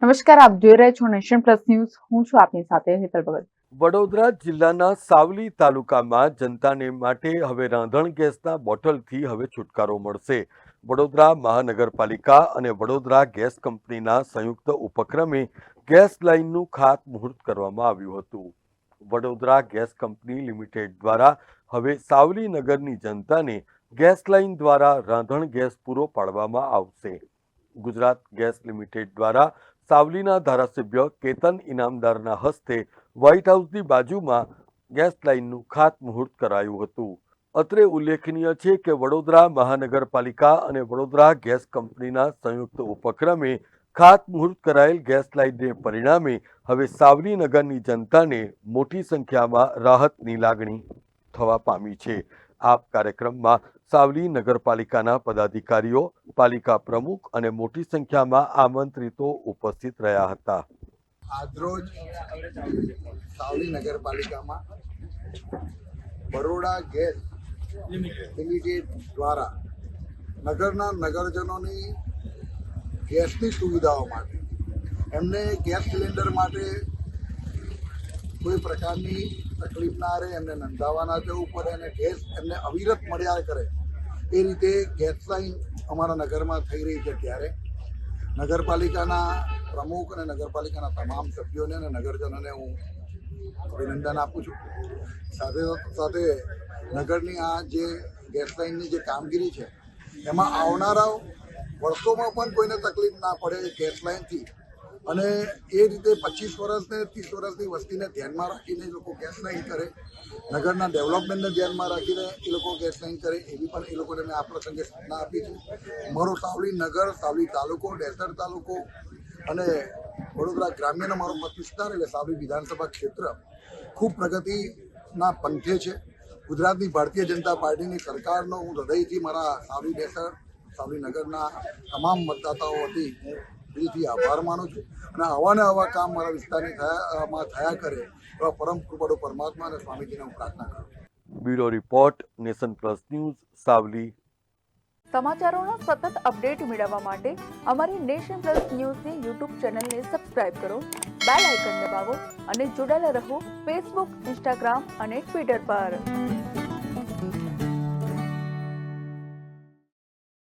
નમસ્કાર, આપ જોઈ રહ્યા છો નેશન પ્લસ ન્યૂઝ. હું છું આપની સાથે હેતલ ભગત. વડોદરા જિલ્લાના સાવલી તાલુકામાં જનતાને માટે હવે રાંધણ ગેસના બોટલથી હવે છુટકારો મળશે. વડોદરા મહાનગરપાલિકા અને વડોદરા ગેસ કંપનીના સંયુક્ત ઉપક્રમે ગેસ લાઇનનું ખાતમુહૂર્ત કરવામાં આવ્યું હતું. વડોદરા ગેસ કંપની લિમિટેડ દ્વારા હવે સાવલી નગરની જનતાને ગેસ લાઇન દ્વારા રાંધણ ગેસ પૂરો પાડવામાં આવશે. ગુજરાત ગેસ લિમિટેડ દ્વારા સાવલીના ધારાસભ્ય કેતન ઇનામદારના હસ્તે વ્હાઇટ હાઉસની બાજુમાં ગેસ લાઇનનું ખાતમુહૂર્ત કરાયું હતું. અત્રે ઉલ્લેખનીય છે કે વડોદરા મહાનગરપાલિકા અને વડોદરા ગેસ કંપનીના સંયુક્ત ઉપક્રમે ખાતમુહૂર્ત કરાયેલ ગેસ લાઇનને પરિણામે હવે સાવલી નગરની જનતાને મોટી સંખ્યામાં રાહતની લાગણી થવા પામી છે. આ કાર્યક્રમમાં સાવલી નગરપાલિકાના પદાધિકારીઓ, પાલિકા પ્રમુખ અને મોટી સંખ્યામાં આમંત્રિતો ઉપસ્થિત રહ્યા હતા. આજરોજ સાવલી નગરપાલિકામાં બરોડા ગેસ લિમિટેડ દ્વારા નગરના નગરજનોની ગેસની સુવિધાઓ માટે એમને ગેસ સિલિન્ડર માટે કોઈ પ્રકારની તકલીફ ના રહે, એમને નોંધાવા ના જવું પડે અને ગેસ એમને અવિરત મળ્યા કરે એ રીતે ગેસ લાઈન અમારા નગરમાં થઈ રહી છે. ત્યારે નગરપાલિકાના પ્રમુખ અને નગરપાલિકાના તમામ સભ્યોને અને નગરજનોને હું અભિનંદન આપું છું. સાથે સાથે નગરની આ જે ગેસ લાઇનની જે કામગીરી છે એમાં આવનારા વર્ષોમાં પણ કોઈને તકલીફ ના પડે ગેસ લાઇનથી, અને એ રીતે 25 વર્ષ ને 30 વર્ષની વસ્તીને ધ્યાનમાં રાખીને એ લોકો ગેસ લાઇન કરે, નગરના ડેવલપમેન્ટને ધ્યાનમાં રાખીને એ લોકો ગેસ લાઇન કરે, એવી પણ એ લોકોને મેં આ પ્રસંગે સૂચના આપી છે. મારો સાવલી નગર, સાવલી તાલુકો, ડેસર તાલુકો અને વડોદરા ગ્રામ્યનો મારો મત વિસ્તાર એટલે સાવલી વિધાનસભા ક્ષેત્ર ખૂબ પ્રગતિના પંથે છે. ગુજરાતની ભારતીય જનતા પાર્ટીની સરકારનો હું હૃદયથી મારા સાવલી ડેસર, સાવલી નગરના તમામ મતદાતાઓ વતી હું દિલથી આભાર માનું છું. અને આવા ને આવા કામ મારા વિસ્તારની થયા કરે એવા પરમ કૃપાળુ પરમાત્મા અને સ્વામીજીને હું પ્રાર્થના કરું. Bureau report, nation plus news, Savli. સમાચારોનો સતત અપડેટ મેળવવા માટે અમારી નેશન પ્લસ ન્યૂઝની યુટ્યુબ ચેનલને સબસ્ક્રાઇબ કરો, બેલ આઇકન દબાવો અને જોડાયેલા રહો ફેસબુક, ઇન્સ્ટાગ્રામ અને ટ્વિટર પર.